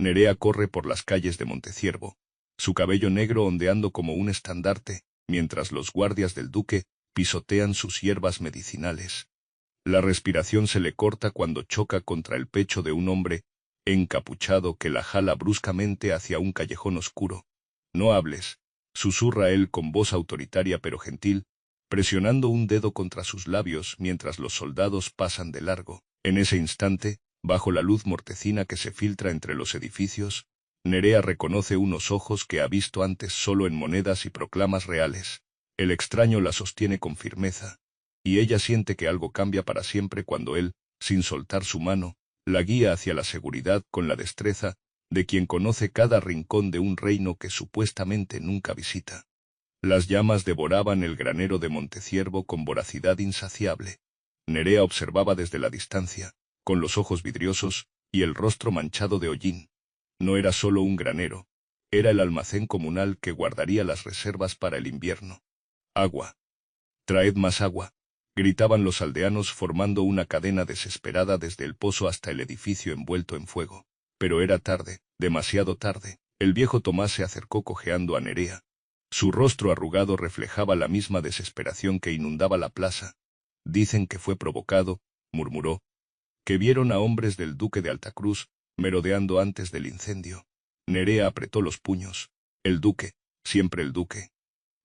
Nerea corre por las calles de Monteciervo, su cabello negro ondeando como un estandarte, mientras los guardias del duque pisotean sus hierbas medicinales. La respiración se le corta cuando choca contra el pecho de un hombre encapuchado que la jala bruscamente hacia un callejón oscuro. «No hables», susurra él con voz autoritaria pero gentil, presionando un dedo contra sus labios mientras los soldados pasan de largo. En ese instante, bajo la luz mortecina que se filtra entre los edificios, Nerea reconoce unos ojos que ha visto antes solo en monedas y proclamas reales. El extraño la sostiene con firmeza, y ella siente que algo cambia para siempre cuando él, sin soltar su mano, la guía hacia la seguridad con la destreza de quien conoce cada rincón de un reino que supuestamente nunca visita. Las llamas devoraban el granero de Monteciervo con voracidad insaciable. Nerea observaba desde la distancia, con los ojos vidriosos y el rostro manchado de hollín. No era solo un granero, era el almacén comunal que guardaría las reservas para el invierno. «Agua. Traed más agua», gritaban los aldeanos formando una cadena desesperada desde el pozo hasta el edificio envuelto en fuego. Pero era tarde, demasiado tarde. El viejo Tomás se acercó cojeando a Nerea. Su rostro arrugado reflejaba la misma desesperación que inundaba la plaza. «Dicen que fue provocado», murmuró, «que vieron a hombres del duque de Altacruz merodeando antes del incendio». Nerea apretó los puños. El duque, siempre el duque.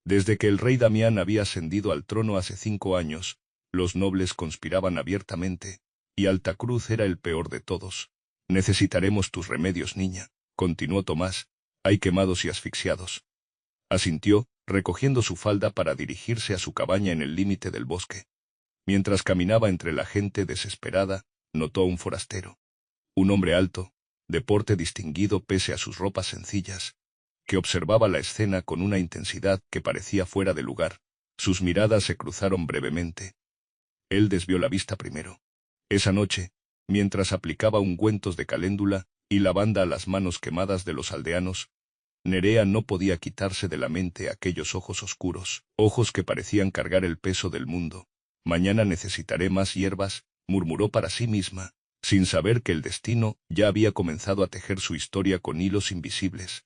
Desde que el rey Damián había ascendido al trono hace 5 años, los nobles conspiraban abiertamente, y Altacruz era el peor de todos. «Necesitaremos tus remedios, niña», continuó Tomás. «Hay quemados y asfixiados». Asintió, recogiendo su falda para dirigirse a su cabaña en el límite del bosque. Mientras caminaba entre la gente desesperada, notó a un forastero. Un hombre alto, de porte distinguido pese a sus ropas sencillas, que observaba la escena con una intensidad que parecía fuera de lugar. Sus miradas se cruzaron brevemente. Él desvió la vista primero. Esa noche, mientras aplicaba ungüentos de caléndula y lavanda a las manos quemadas de los aldeanos, Nerea no podía quitarse de la mente aquellos ojos oscuros, ojos que parecían cargar el peso del mundo. «Mañana necesitaré más hierbas», murmuró para sí misma, sin saber que el destino ya había comenzado a tejer su historia con hilos invisibles,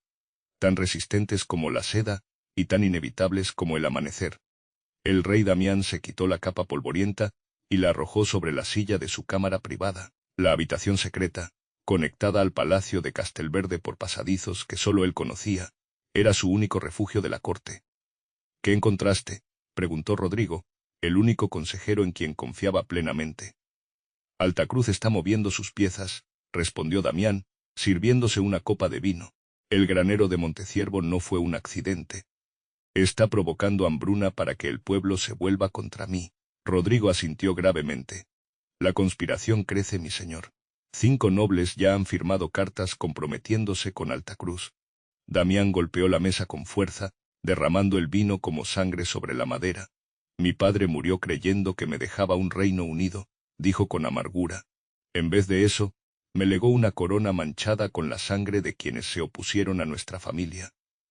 tan resistentes como la seda y tan inevitables como el amanecer. El rey Damián se quitó la capa polvorienta y la arrojó sobre la silla de su cámara privada. La habitación secreta, conectada al palacio de Castelverde por pasadizos que solo él conocía, era su único refugio de la corte. «¿Qué encontraste?», preguntó Rodrigo, el único consejero en quien confiaba plenamente. «Altacruz está moviendo sus piezas», respondió Damián, sirviéndose una copa de vino. «El granero de Monteciervo no fue un accidente. Está provocando hambruna para que el pueblo se vuelva contra mí». Rodrigo asintió gravemente. «La conspiración crece, mi señor. 5 nobles ya han firmado cartas comprometiéndose con Altacruz». Damián golpeó la mesa con fuerza, derramando el vino como sangre sobre la madera. «Mi padre murió creyendo que me dejaba un reino unido», dijo con amargura. «En vez de eso, me legó una corona manchada con la sangre de quienes se opusieron a nuestra familia».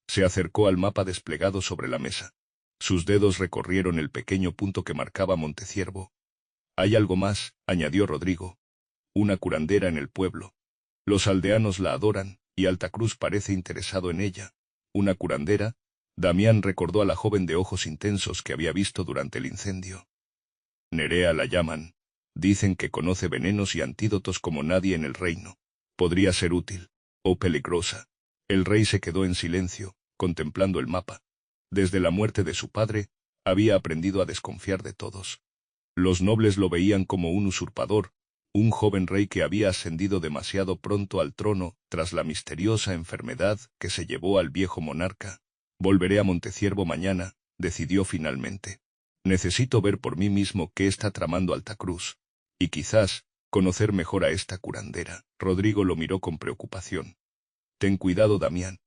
Se acercó al mapa desplegado sobre la mesa. Sus dedos recorrieron el pequeño punto que marcaba Monteciervo. «Hay algo más», añadió Rodrigo. «Una curandera en el pueblo. Los aldeanos la adoran, y Altacruz parece interesado en ella». «¿Una curandera?». Damián recordó a la joven de ojos intensos que había visto durante el incendio. «Nerea la llaman. Dicen que conoce venenos y antídotos como nadie en el reino. Podría ser útil, o peligrosa». El rey se quedó en silencio, contemplando el mapa. Desde la muerte de su padre, había aprendido a desconfiar de todos. Los nobles lo veían como un usurpador, un joven rey que había ascendido demasiado pronto al trono tras la misteriosa enfermedad que se llevó al viejo monarca. «Volveré a Monteciervo mañana», decidió finalmente. «Necesito ver por mí mismo qué está tramando Altacruz, y quizás conocer mejor a esta curandera». Rodrigo lo miró con preocupación. «Ten cuidado, Damián.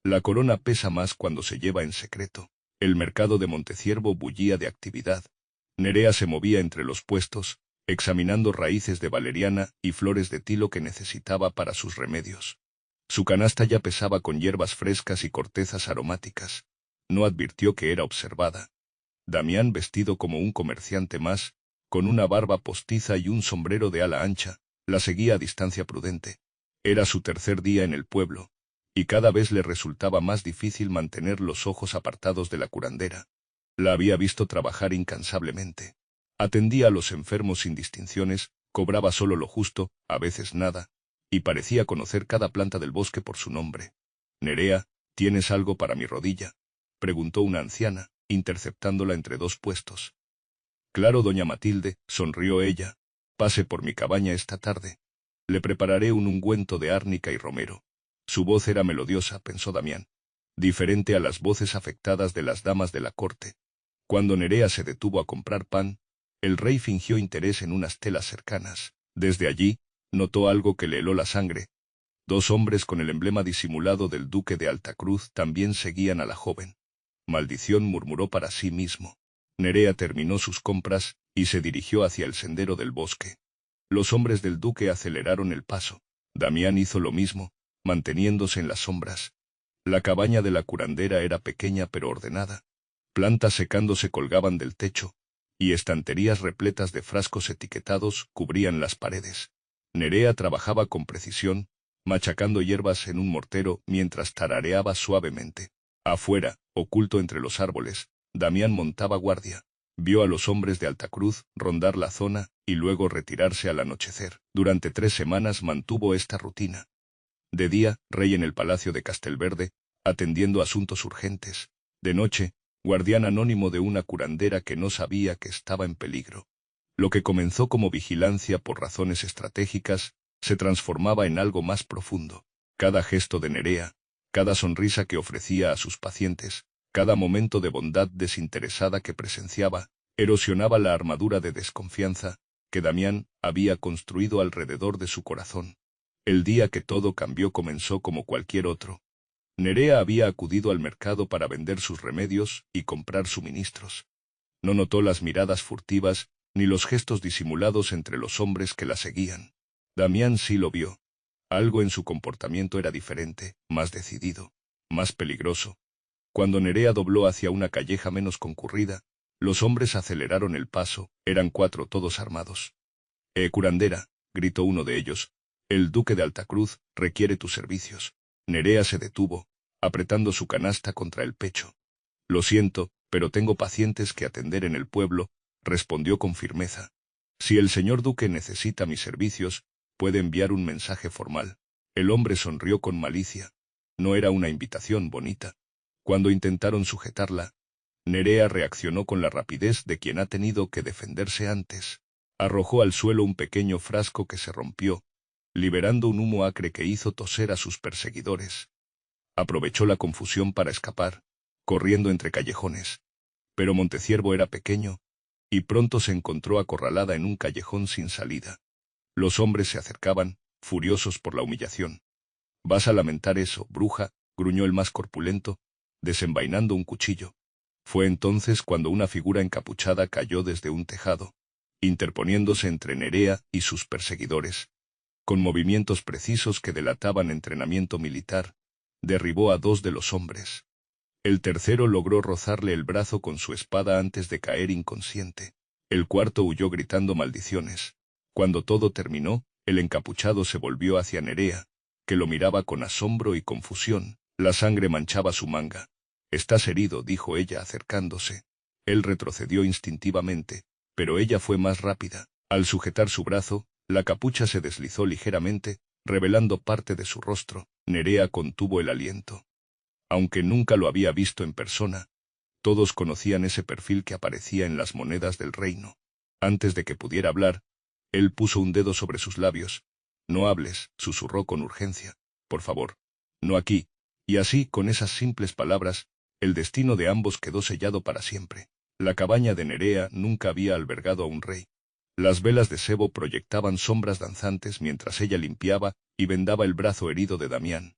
La corona pesa más cuando se lleva en secreto». El mercado de Monteciervo bullía de actividad. Nerea se movía entre los puestos, examinando raíces de valeriana y flores de tilo que necesitaba para sus remedios. Su canasta ya pesaba con hierbas frescas y cortezas aromáticas. No advirtió que era observada. Damián, vestido como un comerciante más, con una barba postiza y un sombrero de ala ancha, la seguía a distancia prudente. Era su tercer día en el pueblo, y cada vez le resultaba más difícil mantener los ojos apartados de la curandera. La había visto trabajar incansablemente. Atendía a los enfermos sin distinciones, cobraba solo lo justo, a veces nada, y parecía conocer cada planta del bosque por su nombre. «Nerea, ¿tienes algo para mi rodilla?», preguntó una anciana, interceptándola entre dos puestos. «Claro, doña Matilde», sonrió ella. «Pase por mi cabaña esta tarde. Le prepararé un ungüento de árnica y romero». Su voz era melodiosa, pensó Damián, diferente a las voces afectadas de las damas de la corte. Cuando Nerea se detuvo a comprar pan, el rey fingió interés en unas telas cercanas. Desde allí, notó algo que le heló la sangre. Dos hombres con el emblema disimulado del duque de Altacruz también seguían a la joven. «Maldición», murmuró para sí mismo. Nerea terminó sus compras y se dirigió hacia el sendero del bosque. Los hombres del duque aceleraron el paso. Damián hizo lo mismo, manteniéndose en las sombras. La cabaña de la curandera era pequeña pero ordenada. Plantas secándose colgaban del techo, y estanterías repletas de frascos etiquetados cubrían las paredes. Nerea trabajaba con precisión, machacando hierbas en un mortero mientras tarareaba suavemente. Afuera, oculto entre los árboles, Damián montaba guardia. Vio a los hombres de Altacruz rondar la zona y luego retirarse al anochecer. Durante 3 semanas mantuvo esta rutina. De día, rey en el palacio de Castelverde, atendiendo asuntos urgentes. De noche, guardián anónimo de una curandera que no sabía que estaba en peligro. Lo que comenzó como vigilancia por razones estratégicas, se transformaba en algo más profundo. Cada gesto de Nerea, cada sonrisa que ofrecía a sus pacientes, cada momento de bondad desinteresada que presenciaba, erosionaba la armadura de desconfianza que Damián había construido alrededor de su corazón. El día que todo cambió comenzó como cualquier otro. Nerea había acudido al mercado para vender sus remedios y comprar suministros. No notó las miradas furtivas ni los gestos disimulados entre los hombres que la seguían. Damián sí lo vio. Algo en su comportamiento era diferente, más decidido, más peligroso. Cuando Nerea dobló hacia una calleja menos concurrida, los hombres aceleraron el paso, eran 4 todos armados. Curandera», gritó uno de ellos, «el duque de Altacruz requiere tus servicios». Nerea se detuvo, apretando su canasta contra el pecho. «Lo siento, pero tengo pacientes que atender en el pueblo», respondió con firmeza. «Si el señor duque necesita mis servicios, puede enviar un mensaje formal». El hombre sonrió con malicia. No era una invitación bonita. Cuando intentaron sujetarla, Nerea reaccionó con la rapidez de quien ha tenido que defenderse antes. Arrojó al suelo un pequeño frasco que se rompió, liberando un humo acre que hizo toser a sus perseguidores. Aprovechó la confusión para escapar, corriendo entre callejones. Pero Monteciervo era pequeño, y pronto se encontró acorralada en un callejón sin salida. Los hombres se acercaban, furiosos por la humillación. «Vas a lamentar eso, bruja», gruñó el más corpulento, desenvainando un cuchillo. Fue entonces cuando una figura encapuchada cayó desde un tejado, interponiéndose entre Nerea y sus perseguidores. Con movimientos precisos que delataban entrenamiento militar, derribó a 2 de los hombres. El tercero logró rozarle el brazo con su espada antes de caer inconsciente. El cuarto huyó gritando maldiciones. Cuando todo terminó, el encapuchado se volvió hacia Nerea, que lo miraba con asombro y confusión. La sangre manchaba su manga. «Estás herido», dijo ella acercándose. Él retrocedió instintivamente, pero ella fue más rápida. Al sujetar su brazo, la capucha se deslizó ligeramente, revelando parte de su rostro. Nerea contuvo el aliento. Aunque nunca lo había visto en persona, todos conocían ese perfil que aparecía en las monedas del reino. Antes de que pudiera hablar, él puso un dedo sobre sus labios. «No hables», susurró con urgencia. «Por favor. No aquí». Y así, con esas simples palabras, el destino de ambos quedó sellado para siempre. La cabaña de Nerea nunca había albergado a un rey. Las velas de sebo proyectaban sombras danzantes mientras ella limpiaba y vendaba el brazo herido de Damián.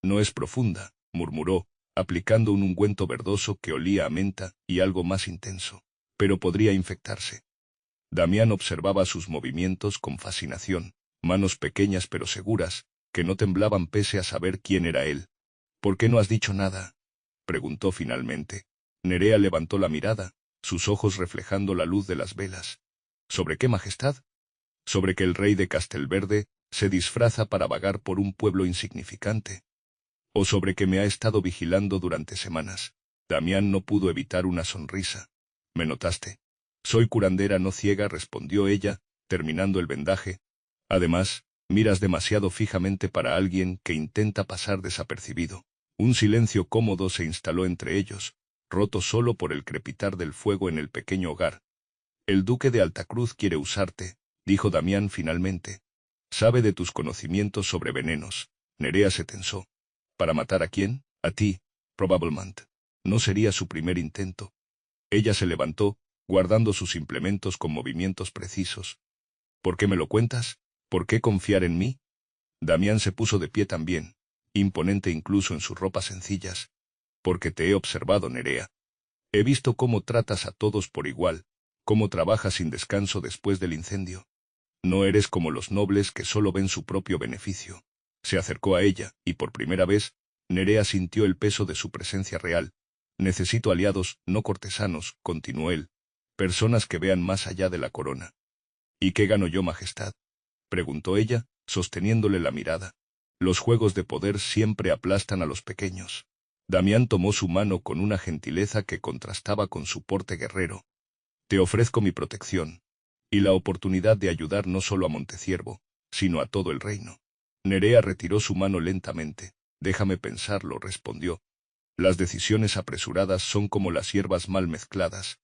«No es profunda», murmuró, aplicando un ungüento verdoso que olía a menta y algo más intenso. «Pero podría infectarse». Damián observaba sus movimientos con fascinación, manos pequeñas pero seguras, que no temblaban pese a saber quién era él. «¿Por qué no has dicho nada?», preguntó finalmente. Nerea levantó la mirada, sus ojos reflejando la luz de las velas. «¿Sobre qué, majestad?». «Sobre que el rey de Castelverde se disfraza para vagar por un pueblo insignificante. O sobre que me ha estado vigilando durante semanas. Damián no pudo evitar una sonrisa. ¿Me notaste? Soy curandera no ciega, respondió ella, terminando el vendaje. Además, miras demasiado fijamente para alguien que intenta pasar desapercibido. Un silencio cómodo se instaló entre ellos, roto solo por el crepitar del fuego en el pequeño hogar. El duque de Altacruz quiere usarte, dijo Damián finalmente. Sabe de tus conocimientos sobre venenos. Nerea se tensó. ¿Para matar a quién? A ti, probablemente. No sería su primer intento. Ella se levantó, guardando sus implementos con movimientos precisos. ¿Por qué me lo cuentas? ¿Por qué confiar en mí? Damián se puso de pie también, imponente incluso en sus ropas sencillas. Porque te he observado, Nerea. He visto cómo tratas a todos por igual, cómo trabajas sin descanso después del incendio. No eres como los nobles que solo ven su propio beneficio. Se acercó a ella, y por primera vez, Nerea sintió el peso de su presencia real. Necesito aliados, no cortesanos, continuó él. Personas que vean más allá de la corona. ¿Y qué gano yo, majestad? Preguntó ella, sosteniéndole la mirada. Los juegos de poder siempre aplastan a los pequeños. Damián tomó su mano con una gentileza que contrastaba con su porte guerrero. Te ofrezco mi protección, y la oportunidad de ayudar no solo a Monteciervo, sino a todo el reino. Nerea retiró su mano lentamente. Déjame pensarlo, respondió. Las decisiones apresuradas son como las hierbas mal mezcladas.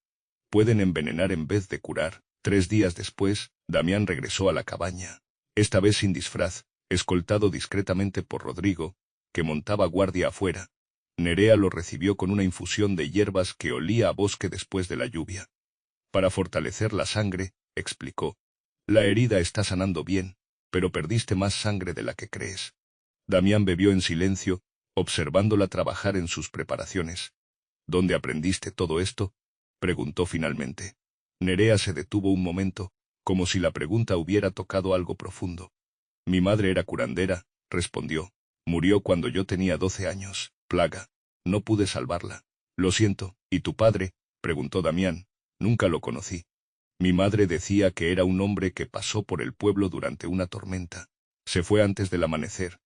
Pueden envenenar en vez de curar. 3 días después, Damián regresó a la cabaña, esta vez sin disfraz, escoltado discretamente por Rodrigo, que montaba guardia afuera. Nerea lo recibió con una infusión de hierbas que olía a bosque después de la lluvia. Para fortalecer la sangre, explicó. La herida está sanando bien, pero perdiste más sangre de la que crees. Damián bebió en silencio, observándola trabajar en sus preparaciones. ¿Dónde aprendiste todo esto? Preguntó finalmente. Nerea se detuvo un momento, como si la pregunta hubiera tocado algo profundo. Mi madre era curandera, respondió. Murió cuando yo tenía 12 años. Plaga. No pude salvarla. Lo siento. ¿Y tu padre? Preguntó Damián. Nunca lo conocí. Mi madre decía que era un hombre que pasó por el pueblo durante una tormenta. Se fue antes del amanecer.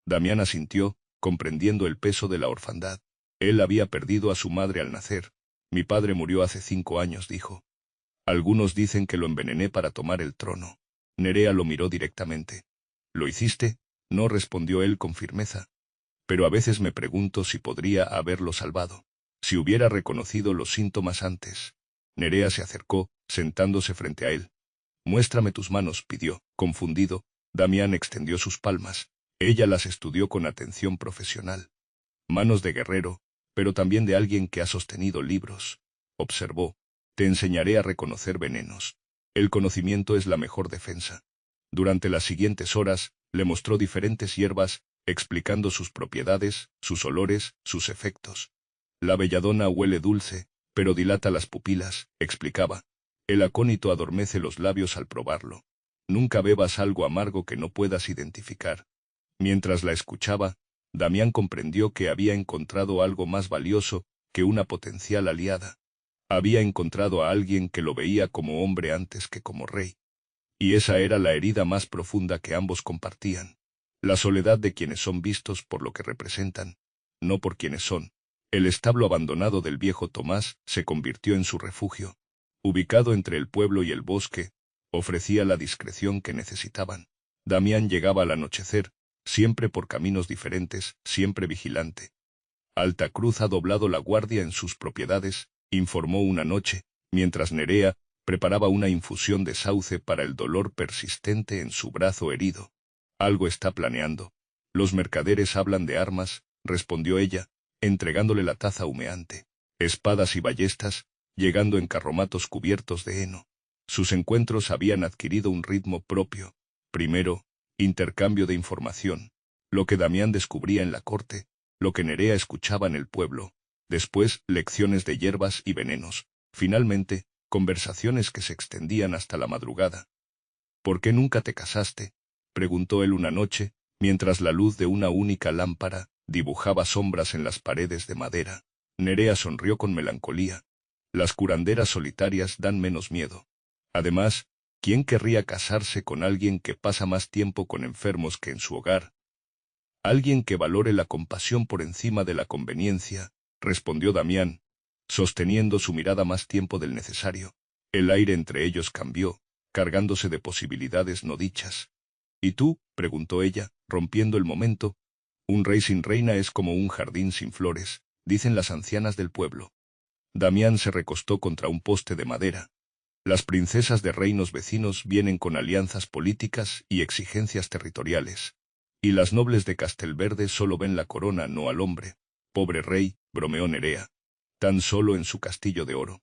Damián asintió, comprendiendo el peso de la orfandad. Él había perdido a su madre al nacer. Mi padre murió hace 5 años, dijo. Algunos dicen que lo envenené para tomar el trono. Nerea lo miró directamente. ¿Lo hiciste? No, respondió él con firmeza. Pero a veces me pregunto si podría haberlo salvado. Si hubiera reconocido los síntomas antes. Nerea se acercó, sentándose frente a él. Muéstrame tus manos, pidió. Confundido, Damián extendió sus palmas. Ella las estudió con atención profesional. Manos de guerrero, pero también de alguien que ha sostenido libros. Observó. Te enseñaré a reconocer venenos. El conocimiento es la mejor defensa. Durante las siguientes horas, le mostró diferentes hierbas, explicando sus propiedades, sus olores, sus efectos. La belladona huele dulce, pero dilata las pupilas, explicaba. El acónito adormece los labios al probarlo. Nunca bebas algo amargo que no puedas identificar. Mientras la escuchaba, Damián comprendió que había encontrado algo más valioso que una potencial aliada. Había encontrado a alguien que lo veía como hombre antes que como rey. Y esa era la herida más profunda que ambos compartían. La soledad de quienes son vistos por lo que representan, no por quienes son. El establo abandonado del viejo Tomás se convirtió en su refugio. Ubicado entre el pueblo y el bosque, ofrecía la discreción que necesitaban. Damián llegaba al anochecer, siempre por caminos diferentes, siempre vigilante. Altacruz ha doblado la guardia en sus propiedades, informó una noche, mientras Nerea preparaba una infusión de sauce para el dolor persistente en su brazo herido. Algo está planeando. Los mercaderes hablan de armas, respondió ella, entregándole la taza humeante. Espadas y ballestas, llegando en carromatos cubiertos de heno. Sus encuentros habían adquirido un ritmo propio. Primero, intercambio de información. Lo que Damián descubría en la corte, lo que Nerea escuchaba en el pueblo. Después, lecciones de hierbas y venenos. Finalmente, conversaciones que se extendían hasta la madrugada. ¿Por qué nunca te casaste? Preguntó él una noche, mientras la luz de una única lámpara dibujaba sombras en las paredes de madera. Nerea sonrió con melancolía. Las curanderas solitarias dan menos miedo. Además, ¿Quién querría casarse con alguien que pasa más tiempo con enfermos que en su hogar? Alguien que valore la compasión por encima de la conveniencia, respondió Damián, sosteniendo su mirada más tiempo del necesario. El aire entre ellos cambió, cargándose de posibilidades no dichas. ¿Y tú?, preguntó ella, rompiendo el momento. Un rey sin reina es como un jardín sin flores, dicen las ancianas del pueblo. Damián se recostó contra un poste de madera. Las princesas de reinos vecinos vienen con alianzas políticas y exigencias territoriales. Y las nobles de Castelverde solo ven la corona, no al hombre. Pobre rey, bromeó Nerea. Tan solo en su castillo de oro.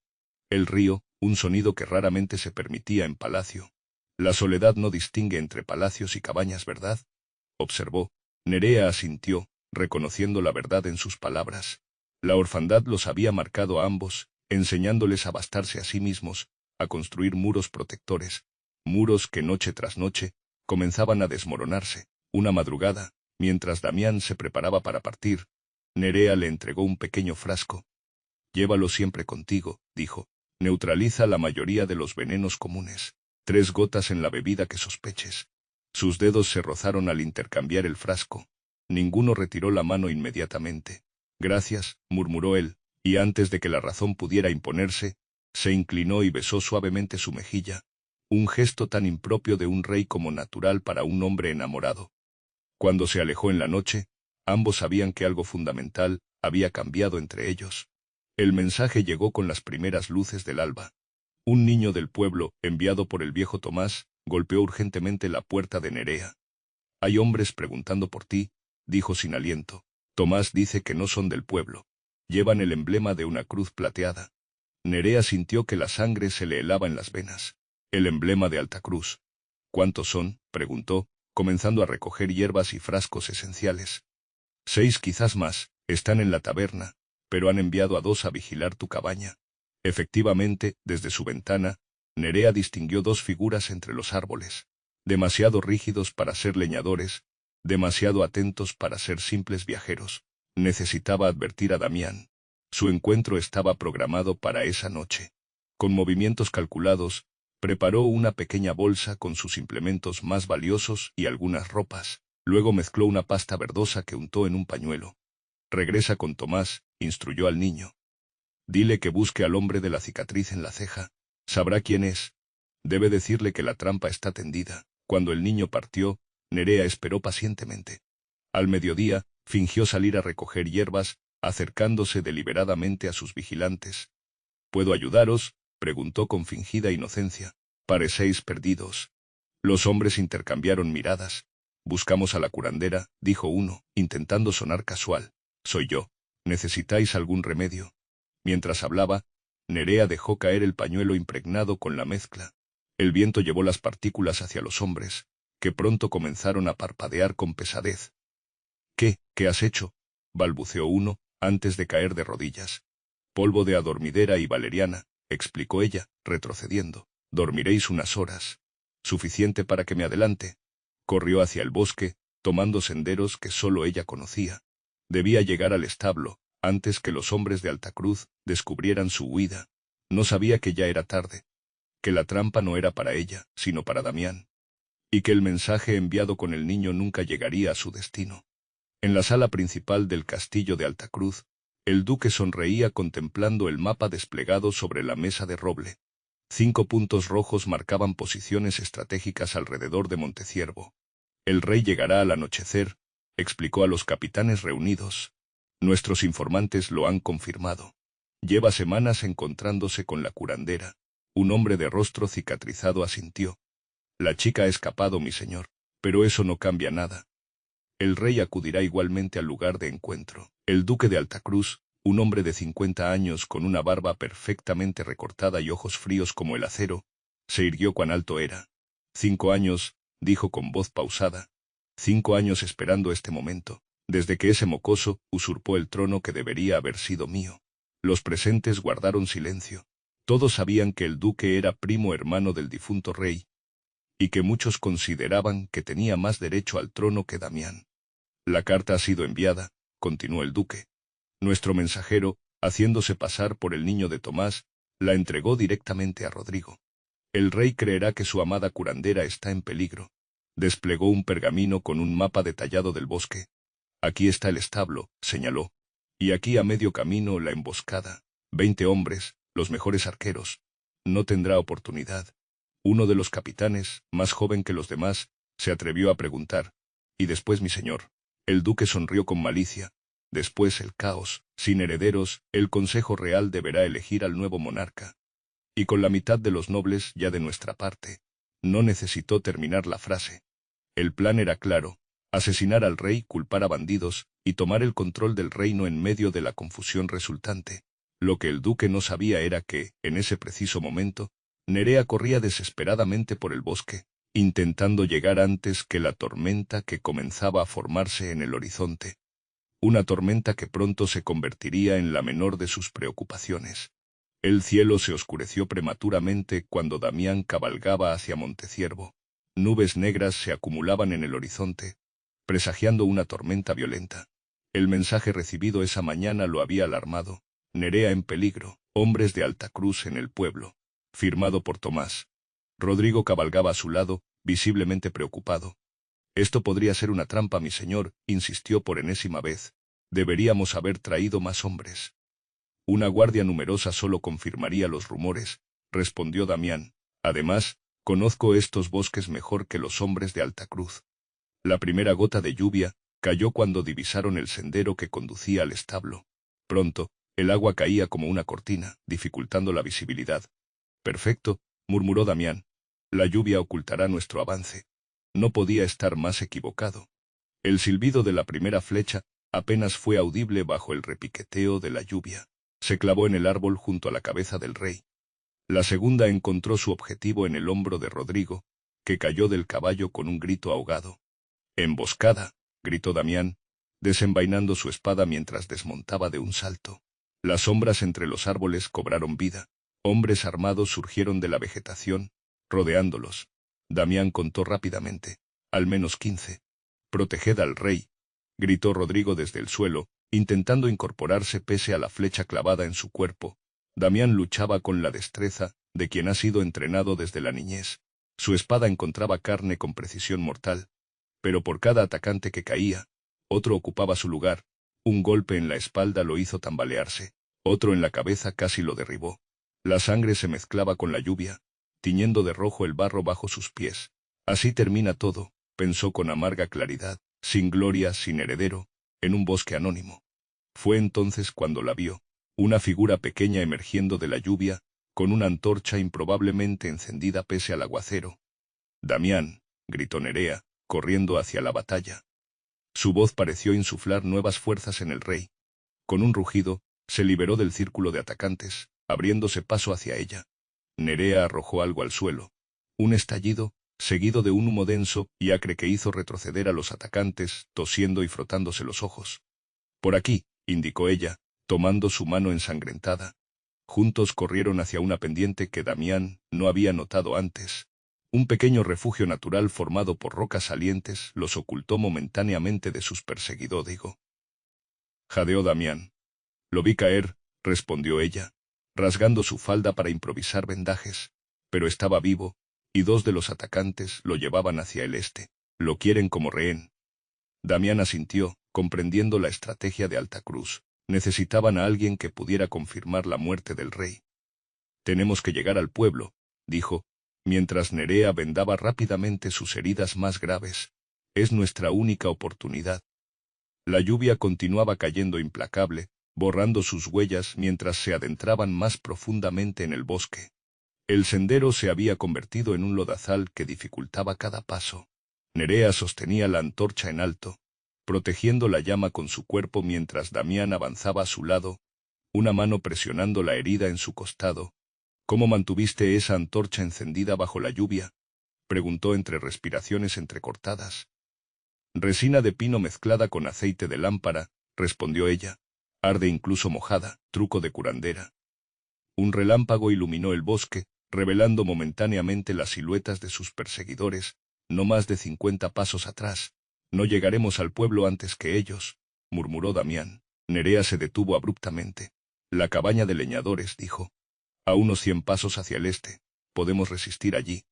El río, un sonido que raramente se permitía en palacio. La soledad no distingue entre palacios y cabañas, ¿verdad?, observó. Nerea asintió, reconociendo la verdad en sus palabras. La orfandad los había marcado a ambos, enseñándoles a bastarse a sí mismos, a construir muros protectores, muros que noche tras noche comenzaban a desmoronarse. Una madrugada, mientras Damián se preparaba para partir, Nerea le entregó un pequeño frasco. Llévalo siempre contigo, dijo. Neutraliza la mayoría de los venenos comunes. 3 gotas en la bebida que sospeches. Sus dedos se rozaron al intercambiar el frasco. Ninguno retiró la mano inmediatamente. Gracias, murmuró él, y antes de que la razón pudiera imponerse, se inclinó y besó suavemente su mejilla. Un gesto tan impropio de un rey como natural para un hombre enamorado. Cuando se alejó en la noche, ambos sabían que algo fundamental había cambiado entre ellos. El mensaje llegó con las primeras luces del alba. Un niño del pueblo, enviado por el viejo Tomás, golpeó urgentemente la puerta de Nerea. Hay hombres preguntando por ti, dijo sin aliento. Tomás dice que no son del pueblo. Llevan el emblema de una cruz plateada. Nerea sintió que la sangre se le helaba en las venas. El emblema de Alta Cruz. ¿Cuántos son?, preguntó, comenzando a recoger hierbas y frascos esenciales. 6, quizás más, están en la taberna, pero han enviado a 2 a vigilar tu cabaña. Efectivamente, desde su ventana, Nerea distinguió 2 figuras entre los árboles, demasiado rígidos para ser leñadores, demasiado atentos para ser simples viajeros. Necesitaba advertir a Damián. Su encuentro estaba programado para esa noche. Con movimientos calculados, preparó una pequeña bolsa con sus implementos más valiosos y algunas ropas. Luego mezcló una pasta verdosa que untó en un pañuelo. Regresa con Tomás, instruyó al niño. Dile que busque al hombre de la cicatriz en la ceja. Sabrá quién es. Debe decirle que la trampa está tendida. Cuando el niño partió, Nerea esperó pacientemente. Al mediodía, fingió salir a recoger hierbas, acercándose deliberadamente a sus vigilantes. ¿Puedo ayudaros?, preguntó con fingida inocencia. Parecéis perdidos. Los hombres intercambiaron miradas. Buscamos a la curandera, dijo uno, intentando sonar casual. Soy yo. ¿Necesitáis algún remedio? Mientras hablaba, Nerea dejó caer el pañuelo impregnado con la mezcla. El viento llevó las partículas hacia los hombres, que pronto comenzaron a parpadear con pesadez. ¿Qué has hecho?, balbuceó uno, antes de caer de rodillas. Polvo de adormidera y valeriana, explicó ella, retrocediendo. Dormiréis unas horas. Suficiente para que me adelante. Corrió hacia el bosque, tomando senderos que solo ella conocía. Debía llegar al establo, antes que los hombres de Altacruz descubrieran su huida. No sabía que ya era tarde, que la trampa no era para ella, sino para Damián, y que el mensaje enviado con el niño nunca llegaría a su destino. En la sala principal del castillo de Altacruz, el duque sonreía contemplando el mapa desplegado sobre la mesa de roble. 5 puntos rojos marcaban posiciones estratégicas alrededor de Monteciervo. El rey llegará al anochecer, explicó a los capitanes reunidos. Nuestros informantes lo han confirmado. Lleva semanas encontrándose con la curandera. Un hombre de rostro cicatrizado asintió. La chica ha escapado, mi señor, pero eso no cambia nada. El rey acudirá igualmente al lugar de encuentro. El duque de Altacruz, un hombre de 50 años con una barba perfectamente recortada y ojos fríos como el acero, se irguió cuán alto era. 5 años, dijo con voz pausada. 5 años esperando este momento, desde que ese mocoso usurpó el trono que debería haber sido mío. Los presentes guardaron silencio. Todos sabían que el duque era primo hermano del difunto rey, y que muchos consideraban que tenía más derecho al trono que Damián. La carta ha sido enviada, continuó el duque. Nuestro mensajero, haciéndose pasar por el niño de Tomás, la entregó directamente a Rodrigo. El rey creerá que su amada curandera está en peligro. Desplegó un pergamino con un mapa detallado del bosque. Aquí está el establo, señaló. Y aquí a medio camino la emboscada. 20 hombres, los mejores arqueros. No tendrá oportunidad. Uno de los capitanes, más joven que los demás, se atrevió a preguntar. ¿Y después, mi señor? El duque sonrió con malicia. Después el caos. Sin herederos, el Consejo Real deberá elegir al nuevo monarca. Y con la mitad de los nobles ya de nuestra parte. No necesitó terminar la frase. El plan era claro: asesinar al rey, culpar a bandidos, y tomar el control del reino en medio de la confusión resultante. Lo que el duque no sabía era que, en ese preciso momento, Nerea corría desesperadamente por el bosque, intentando llegar antes que la tormenta que comenzaba a formarse en el horizonte. Una tormenta que pronto se convertiría en la menor de sus preocupaciones. El cielo se oscureció prematuramente cuando Damián cabalgaba hacia Monteciervo. Nubes negras se acumulaban en el horizonte, presagiando una tormenta violenta. El mensaje recibido esa mañana lo había alarmado. Nerea en peligro, hombres de Alta Cruz en el pueblo. Firmado por Tomás. Rodrigo cabalgaba a su lado, visiblemente preocupado. Esto podría ser una trampa, mi señor, insistió por enésima vez. Deberíamos haber traído más hombres. Una guardia numerosa solo confirmaría los rumores, respondió Damián. Además, conozco estos bosques mejor que los hombres de Alta Cruz. La primera gota de lluvia cayó cuando divisaron el sendero que conducía al establo. Pronto, el agua caía como una cortina, dificultando la visibilidad. Perfecto, murmuró Damián. La lluvia ocultará nuestro avance. No podía estar más equivocado. El silbido de la primera flecha apenas fue audible bajo el repiqueteo de la lluvia. Se clavó en el árbol junto a la cabeza del rey. La segunda encontró su objetivo en el hombro de Rodrigo, que cayó del caballo con un grito ahogado. «¡Emboscada!», gritó Damián, desenvainando su espada mientras desmontaba de un salto. Las sombras entre los árboles cobraron vida. Hombres armados surgieron de la vegetación, rodeándolos. Damián contó rápidamente. «Al menos 15. «Proteged al rey», gritó Rodrigo desde el suelo, intentando incorporarse pese a la flecha clavada en su cuerpo. Damián luchaba con la destreza de quien ha sido entrenado desde la niñez. Su espada encontraba carne con precisión mortal. Pero por cada atacante que caía, otro ocupaba su lugar. Un golpe en la espalda lo hizo tambalearse. Otro en la cabeza casi lo derribó. La sangre se mezclaba con la lluvia, tiñendo de rojo el barro bajo sus pies. Así termina todo, pensó con amarga claridad, sin gloria, sin heredero, en un bosque anónimo. Fue entonces cuando la vio, una figura pequeña emergiendo de la lluvia, con una antorcha improbablemente encendida pese al aguacero. «Damián», gritó Nerea, corriendo hacia la batalla. Su voz pareció insuflar nuevas fuerzas en el rey. Con un rugido, se liberó del círculo de atacantes, abriéndose paso hacia ella. Nerea arrojó algo al suelo. Un estallido, seguido de un humo denso y acre que hizo retroceder a los atacantes, tosiendo y frotándose los ojos. «Por aquí», indicó ella, tomando su mano ensangrentada. Juntos corrieron hacia una pendiente que Damián no había notado antes. Un pequeño refugio natural formado por rocas salientes los ocultó momentáneamente de sus perseguidores. Jadeó Damián. «Lo vi caer», respondió ella, rasgando su falda para improvisar vendajes. Pero estaba vivo, y 2 de los atacantes lo llevaban hacia el este. «Lo quieren como rehén». Damián asintió, comprendiendo la estrategia de Alta Cruz. Necesitaban a alguien que pudiera confirmar la muerte del rey. «Tenemos que llegar al pueblo», dijo, mientras Nerea vendaba rápidamente sus heridas más graves. «Es nuestra única oportunidad». La lluvia continuaba cayendo implacable, borrando sus huellas mientras se adentraban más profundamente en el bosque. El sendero se había convertido en un lodazal que dificultaba cada paso. Nerea sostenía la antorcha en alto, protegiendo la llama con su cuerpo mientras Damián avanzaba a su lado, una mano presionando la herida en su costado. «¿Cómo mantuviste esa antorcha encendida bajo la lluvia?», preguntó entre respiraciones entrecortadas. «Resina de pino mezclada con aceite de lámpara», respondió ella. «Arde incluso mojada, truco de curandera». Un relámpago iluminó el bosque, revelando momentáneamente las siluetas de sus perseguidores, no más de 50 pasos atrás. «No llegaremos al pueblo antes que ellos», murmuró Damián. Nerea se detuvo abruptamente. «La cabaña de leñadores», dijo. «A unos 100 pasos hacia el este». podemos resistir allí.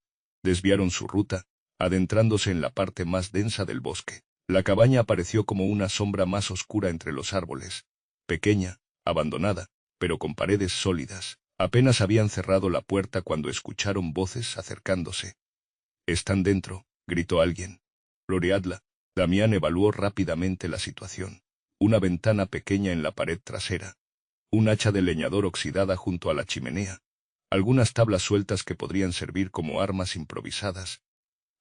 Desviaron su ruta, adentrándose en la parte más densa del bosque. La cabaña apareció como una sombra más oscura entre los árboles, pequeña, abandonada, pero con paredes sólidas. Apenas habían cerrado la puerta cuando escucharon voces acercándose. «Están dentro», gritó alguien. «Floreadla». Damián evaluó rápidamente la situación. Una ventana pequeña en la pared trasera. Un hacha de leñador oxidada junto a la chimenea. Algunas tablas sueltas que podrían servir como armas improvisadas.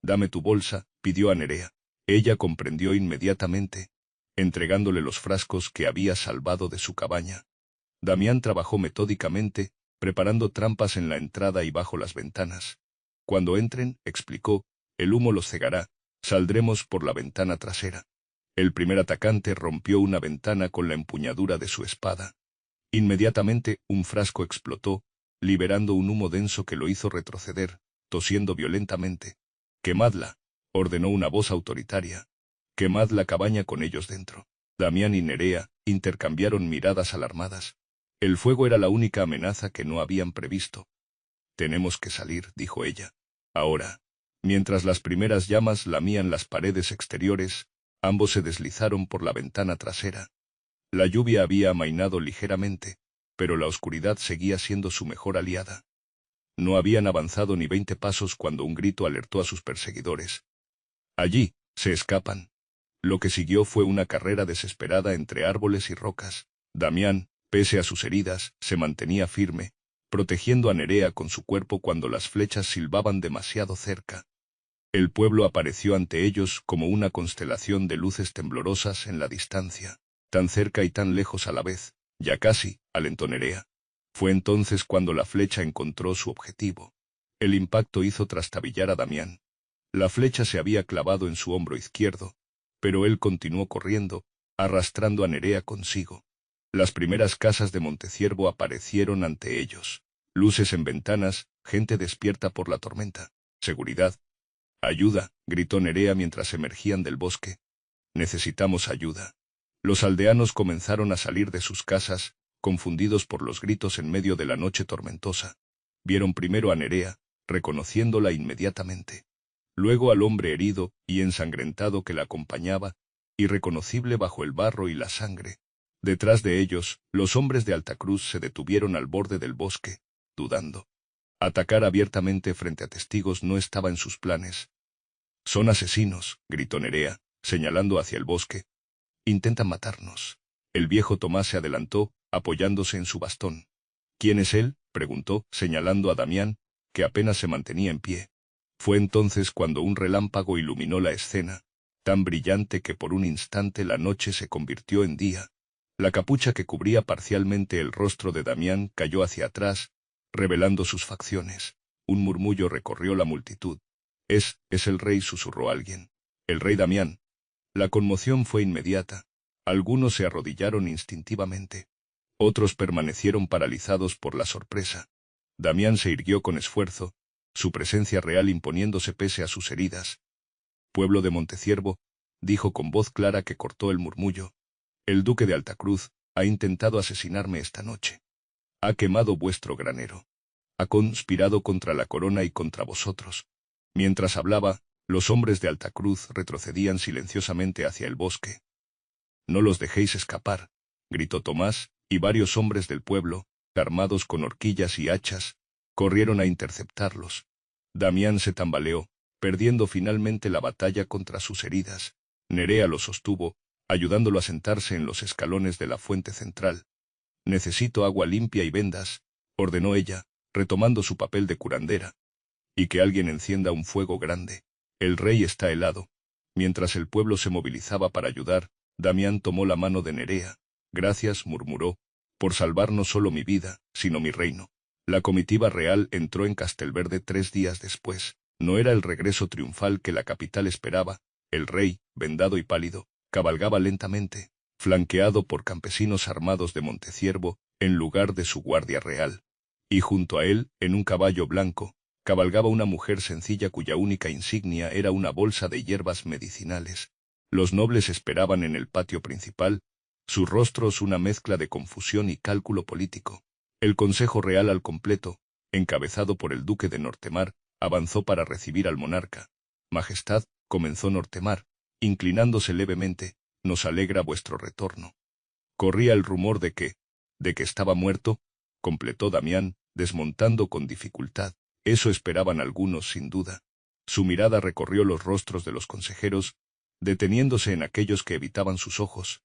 «Dame tu bolsa», pidió a Nerea. Ella comprendió inmediatamente, entregándole los frascos que había salvado de su cabaña. Damián trabajó metódicamente, preparando trampas en la entrada y bajo las ventanas. «Cuando entren», explicó, «el humo los cegará, saldremos por la ventana trasera». El primer atacante rompió una ventana con la empuñadura de su espada. Inmediatamente, un frasco explotó, liberando un humo denso que lo hizo retroceder, tosiendo violentamente. «Quemadla», ordenó una voz autoritaria. «Quemad la cabaña con ellos dentro». Damián y Nerea intercambiaron miradas alarmadas. El fuego era la única amenaza que no habían previsto. «Tenemos que salir», dijo ella. «Ahora». Mientras las primeras llamas lamían las paredes exteriores, ambos se deslizaron por la ventana trasera. La lluvia había amainado ligeramente, pero la oscuridad seguía siendo su mejor aliada. No habían avanzado ni 20 pasos cuando un grito alertó a sus perseguidores. «Allí, se escapan». Lo que siguió fue una carrera desesperada entre árboles y rocas. Damián, pese a sus heridas, se mantenía firme, protegiendo a Nerea con su cuerpo cuando las flechas silbaban demasiado cerca. El pueblo apareció ante ellos como una constelación de luces temblorosas en la distancia, tan cerca y tan lejos a la vez. «Ya casi», alentó Nerea. Fue entonces cuando la flecha encontró su objetivo. El impacto hizo trastabillar a Damián. La flecha se había clavado en su hombro izquierdo, pero él continuó corriendo, arrastrando a Nerea consigo. Las primeras casas de Monteciervo aparecieron ante ellos. Luces en ventanas, gente despierta por la tormenta. «Seguridad». «Ayuda», gritó Nerea mientras emergían del bosque. «Necesitamos ayuda». Los aldeanos comenzaron a salir de sus casas, confundidos por los gritos en medio de la noche tormentosa. Vieron primero a Nerea, reconociéndola inmediatamente. Luego al hombre herido y ensangrentado que la acompañaba, irreconocible bajo el barro y la sangre. Detrás de ellos, los hombres de Altacruz se detuvieron al borde del bosque, dudando. Atacar abiertamente frente a testigos no estaba en sus planes. «Son asesinos», gritó Nerea, señalando hacia el bosque. «Intentan matarnos». El viejo Tomás se adelantó, apoyándose en su bastón. «¿Quién es él?», preguntó, señalando a Damián, que apenas se mantenía en pie. Fue entonces cuando un relámpago iluminó la escena, tan brillante que por un instante la noche se convirtió en día. La capucha que cubría parcialmente el rostro de Damián cayó hacia atrás, revelando sus facciones. Un murmullo recorrió la multitud. Es el rey», susurró alguien. «El rey Damián». La conmoción fue inmediata. Algunos se arrodillaron instintivamente. Otros permanecieron paralizados por la sorpresa. Damián se irguió con esfuerzo, su presencia real imponiéndose pese a sus heridas. «Pueblo de Monteciervo», dijo con voz clara que cortó el murmullo. «El duque de Altacruz ha intentado asesinarme esta noche. Ha quemado vuestro granero. Ha conspirado contra la corona y contra vosotros». Mientras hablaba, los hombres de Altacruz retrocedían silenciosamente hacia el bosque. «No los dejéis escapar», gritó Tomás, y varios hombres del pueblo, armados con horquillas y hachas, corrieron a interceptarlos. Damián se tambaleó, perdiendo finalmente la batalla contra sus heridas. Nerea lo sostuvo, ayudándolo a sentarse en los escalones de la fuente central. «Necesito agua limpia y vendas», ordenó ella, retomando su papel de curandera. «Y que alguien encienda un fuego grande. El rey está helado». Mientras el pueblo se movilizaba para ayudar, Damián tomó la mano de Nerea. «Gracias», murmuró, «por salvar no solo mi vida, sino mi reino». La comitiva real entró en Castelverde 3 días después. No era el regreso triunfal que la capital esperaba. El rey, vendado y pálido, cabalgaba lentamente, flanqueado por campesinos armados de Monteciervo, en lugar de su guardia real. Y junto a él, en un caballo blanco, cabalgaba una mujer sencilla cuya única insignia era una bolsa de hierbas medicinales. Los nobles esperaban en el patio principal, sus rostros una mezcla de confusión y cálculo político. El consejo real al completo, encabezado por el duque de Nortemar, avanzó para recibir al monarca. Majestad, comenzó Nortemar, inclinándose levemente, nos alegra vuestro retorno. Corría el rumor de que estaba muerto, completó Damián, desmontando con dificultad. Eso esperaban algunos sin duda. Su mirada recorrió los rostros de los consejeros, deteniéndose en aquellos que evitaban sus ojos.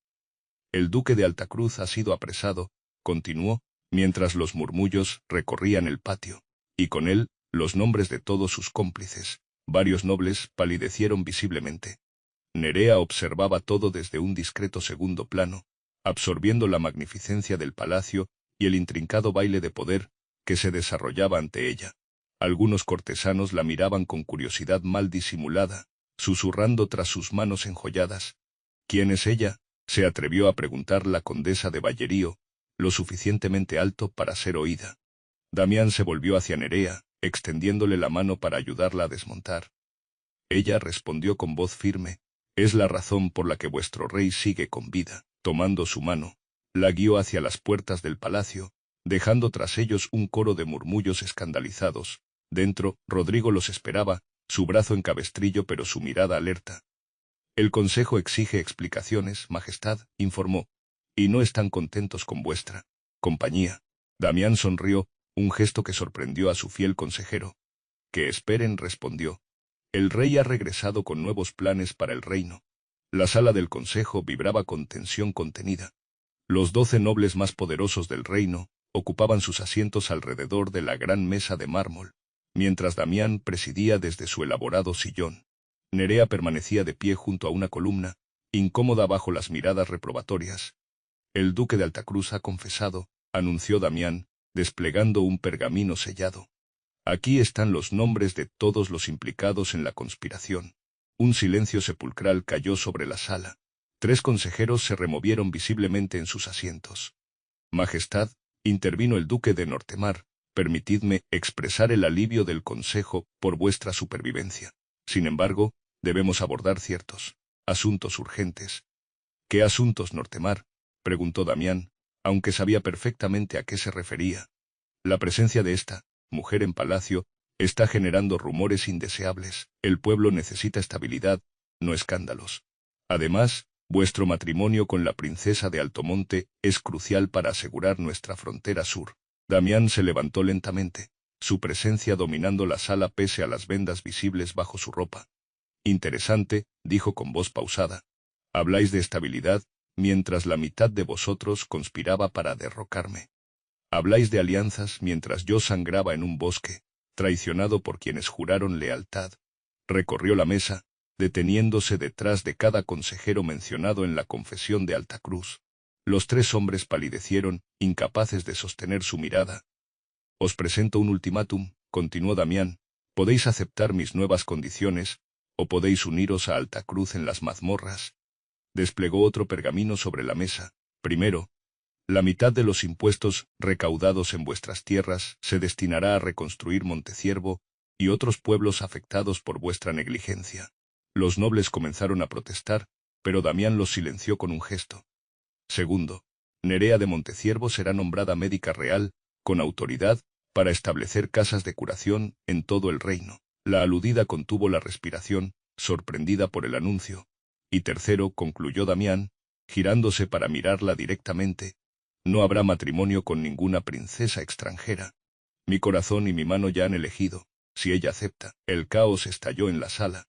El duque de Altacruz ha sido apresado, continuó, mientras los murmullos recorrían el patio, y con él, los nombres de todos sus cómplices. Varios nobles palidecieron visiblemente. Nerea observaba todo desde un discreto segundo plano, absorbiendo la magnificencia del palacio y el intrincado baile de poder que se desarrollaba ante ella. Algunos cortesanos la miraban con curiosidad mal disimulada, susurrando tras sus manos enjolladas. ¿Quién es ella?, se atrevió a preguntar la condesa de Ballerío, lo suficientemente alto para ser oída. Damián se volvió hacia Nerea, extendiéndole la mano para ayudarla a desmontar. Ella respondió con voz firme, es la razón por la que vuestro rey sigue con vida. Tomando su mano, la guió hacia las puertas del palacio, dejando tras ellos un coro de murmullos escandalizados. Dentro, Rodrigo los esperaba, su brazo en cabestrillo pero su mirada alerta. El consejo exige explicaciones, majestad, informó, y no están contentos con vuestra compañía. Damián sonrió, un gesto que sorprendió a su fiel consejero. Que esperen, respondió. El rey ha regresado con nuevos planes para el reino. La sala del consejo vibraba con tensión contenida. Los 12 nobles más poderosos del reino ocupaban sus asientos alrededor de la gran mesa de mármol, mientras Damián presidía desde su elaborado sillón. Nerea permanecía de pie junto a una columna, incómoda bajo las miradas reprobatorias. El duque de Altacruz ha confesado, anunció Damián, desplegando un pergamino sellado. Aquí están los nombres de todos los implicados en la conspiración. Un silencio sepulcral cayó sobre la sala. 3 consejeros se removieron visiblemente en sus asientos. Majestad, intervino el duque de Nortemar, permitidme expresar el alivio del consejo por vuestra supervivencia. Sin embargo, debemos abordar ciertos asuntos urgentes. ¿Qué asuntos, Nortemar?, preguntó Damián, aunque sabía perfectamente a qué se refería. La presencia de esta mujer en palacio está generando rumores indeseables. El pueblo necesita estabilidad, no escándalos. Además, vuestro matrimonio con la princesa de Altomonte es crucial para asegurar nuestra frontera sur. Damián se levantó lentamente, su presencia dominando la sala pese a las vendas visibles bajo su ropa. Interesante, dijo con voz pausada. Habláis de estabilidad, mientras la mitad de vosotros conspiraba para derrocarme. Habláis de alianzas mientras yo sangraba en un bosque, traicionado por quienes juraron lealtad. Recorrió la mesa, deteniéndose detrás de cada consejero mencionado en la confesión de Altacruz. Los 3 hombres palidecieron, incapaces de sostener su mirada. Os presento un ultimátum, continuó Damián. Podéis aceptar mis nuevas condiciones, o podéis uniros a Altacruz en las mazmorras. Desplegó otro pergamino sobre la mesa. Primero, la mitad de los impuestos recaudados en vuestras tierras se destinará a reconstruir Monteciervo y otros pueblos afectados por vuestra negligencia. Los nobles comenzaron a protestar, pero Damián los silenció con un gesto. Segundo, Nerea de Monteciervo será nombrada médica real, con autoridad, para establecer casas de curación en todo el reino. La aludida contuvo la respiración, sorprendida por el anuncio. Y tercero, concluyó Damián, girándose para mirarla directamente, no habrá matrimonio con ninguna princesa extranjera. Mi corazón y mi mano ya han elegido, si ella acepta. El caos estalló en la sala.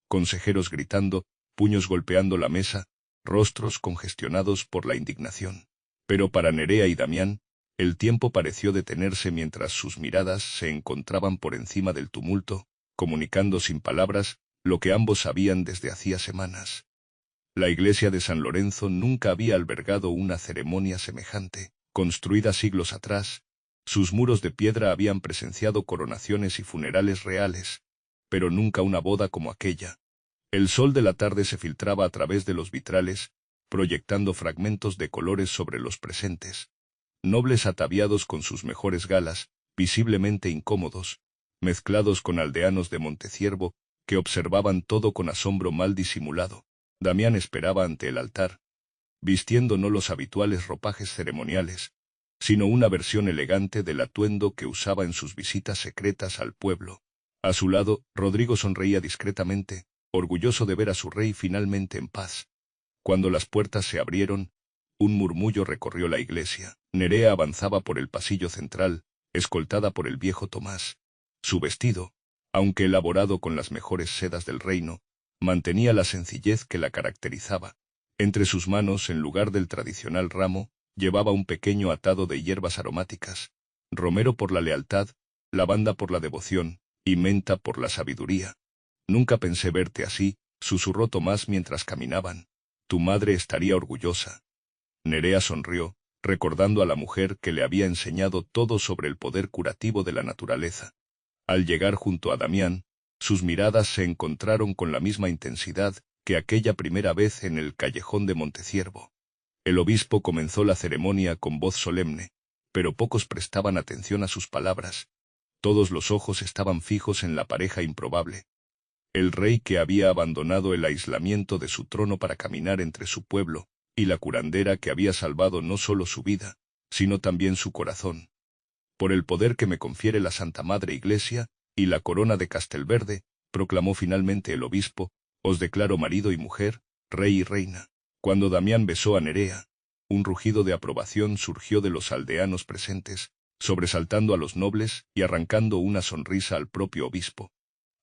Consejeros gritando, puños golpeando la mesa, rostros congestionados por la indignación. Pero para Nerea y Damián, el tiempo pareció detenerse mientras sus miradas se encontraban por encima del tumulto, comunicando sin palabras lo que ambos sabían desde hacía semanas. La iglesia de San Lorenzo nunca había albergado una ceremonia semejante. Construida siglos atrás, sus muros de piedra habían presenciado coronaciones y funerales reales, pero nunca una boda como aquella. El sol de la tarde se filtraba a través de los vitrales, proyectando fragmentos de colores sobre los presentes. Nobles ataviados con sus mejores galas, visiblemente incómodos, mezclados con aldeanos de Monteciervo, que observaban todo con asombro mal disimulado. Damián esperaba ante el altar, vistiendo no los habituales ropajes ceremoniales, sino una versión elegante del atuendo que usaba en sus visitas secretas al pueblo. A su lado, Rodrigo sonreía discretamente, orgulloso de ver a su rey finalmente en paz. Cuando las puertas se abrieron, un murmullo recorrió la iglesia. Nerea avanzaba por el pasillo central, escoltada por el viejo Tomás. Su vestido, aunque elaborado con las mejores sedas del reino, mantenía la sencillez que la caracterizaba. Entre sus manos, en lugar del tradicional ramo, llevaba un pequeño atado de hierbas aromáticas, romero por la lealtad, lavanda por la devoción, y menta por la sabiduría. Nunca pensé verte así, susurró Tomás mientras caminaban. Tu madre estaría orgullosa. Nerea sonrió, recordando a la mujer que le había enseñado todo sobre el poder curativo de la naturaleza. Al llegar junto a Damián, sus miradas se encontraron con la misma intensidad que aquella primera vez en el callejón de Monteciervo. El obispo comenzó la ceremonia con voz solemne, pero pocos prestaban atención a sus palabras. Todos los ojos estaban fijos en la pareja improbable. El rey que había abandonado el aislamiento de su trono para caminar entre su pueblo, y la curandera que había salvado no solo su vida, sino también su corazón. Por el poder que me confiere la Santa Madre Iglesia, y la corona de Castelverde, proclamó finalmente el obispo, os declaro marido y mujer, rey y reina. Cuando Damián besó a Nerea, un rugido de aprobación surgió de los aldeanos presentes, sobresaltando a los nobles y arrancando una sonrisa al propio obispo.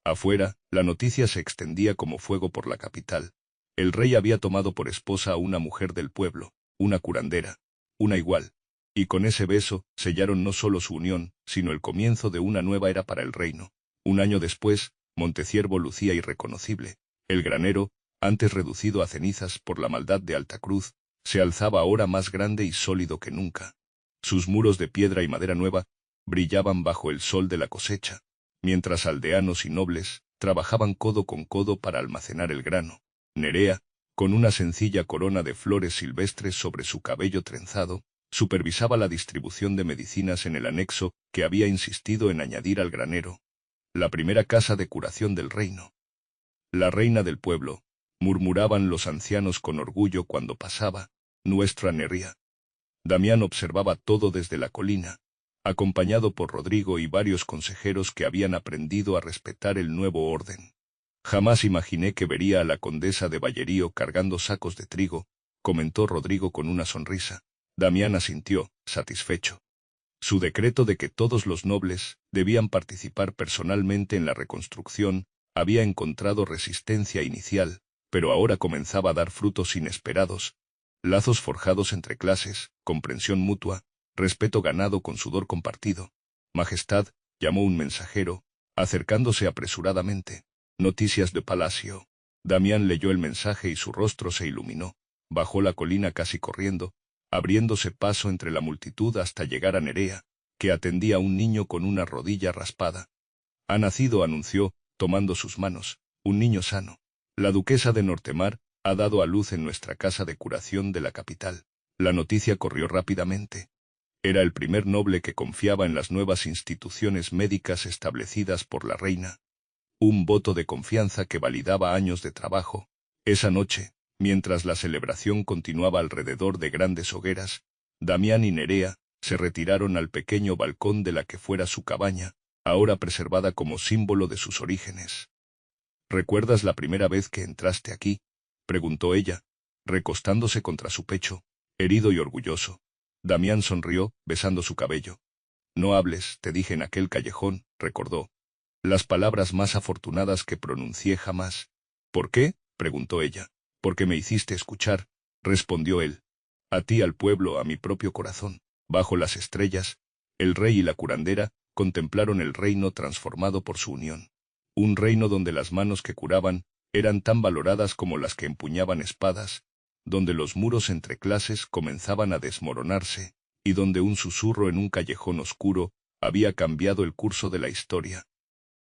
Afuera, la noticia se extendía como fuego por la capital. El rey había tomado por esposa a una mujer del pueblo, una curandera, una igual, y con ese beso sellaron no solo su unión, sino el comienzo de una nueva era para el reino. Un año después, Monteciervo lucía irreconocible. El granero, antes reducido a cenizas por la maldad de Altacruz, se alzaba ahora más grande y sólido que nunca. Sus muros de piedra y madera nueva brillaban bajo el sol de la cosecha, mientras aldeanos y nobles trabajaban codo con codo para almacenar el grano. Nerea, con una sencilla corona de flores silvestres sobre su cabello trenzado, supervisaba la distribución de medicinas en el anexo que había insistido en añadir al granero, la primera casa de curación del reino. La reina del pueblo, murmuraban los ancianos con orgullo cuando pasaba, nuestra Nerea. Damián observaba todo desde la colina, acompañado por Rodrigo y varios consejeros que habían aprendido a respetar el nuevo orden. Jamás imaginé que vería a la condesa de Ballerío cargando sacos de trigo, comentó Rodrigo con una sonrisa. Damián asintió, satisfecho. Su decreto de que todos los nobles debían participar personalmente en la reconstrucción había encontrado resistencia inicial, pero ahora comenzaba a dar frutos inesperados. Lazos forjados entre clases, comprensión mutua, respeto ganado con sudor compartido. Majestad, llamó un mensajero, acercándose apresuradamente. Noticias de palacio. Damián leyó el mensaje y su rostro se iluminó. Bajó la colina casi corriendo, abriéndose paso entre la multitud hasta llegar a Nerea, que atendía a un niño con una rodilla raspada. Ha nacido, anunció, tomando sus manos, un niño sano. La duquesa de Nortemar ha dado a luz en nuestra casa de curación de la capital. La noticia corrió rápidamente. Era el primer noble que confiaba en las nuevas instituciones médicas establecidas por la reina. Un voto de confianza que validaba años de trabajo. Esa noche, mientras la celebración continuaba alrededor de grandes hogueras, Damián y Nerea se retiraron al pequeño balcón de la que fuera su cabaña, ahora preservada como símbolo de sus orígenes. ¿Recuerdas la primera vez que entraste aquí?, preguntó ella, recostándose contra su pecho, herido y orgulloso. Damián sonrió, besando su cabello. No hables, te dije en aquel callejón, recordó. Las palabras más afortunadas que pronuncié jamás. ¿Por qué?, preguntó ella. Porque me hiciste escuchar, respondió él. A ti, al pueblo, a mi propio corazón. Bajo las estrellas, el rey y la curandera contemplaron el reino transformado por su unión. Un reino donde las manos que curaban eran tan valoradas como las que empuñaban espadas, donde los muros entre clases comenzaban a desmoronarse, y donde un susurro en un callejón oscuro había cambiado el curso de la historia.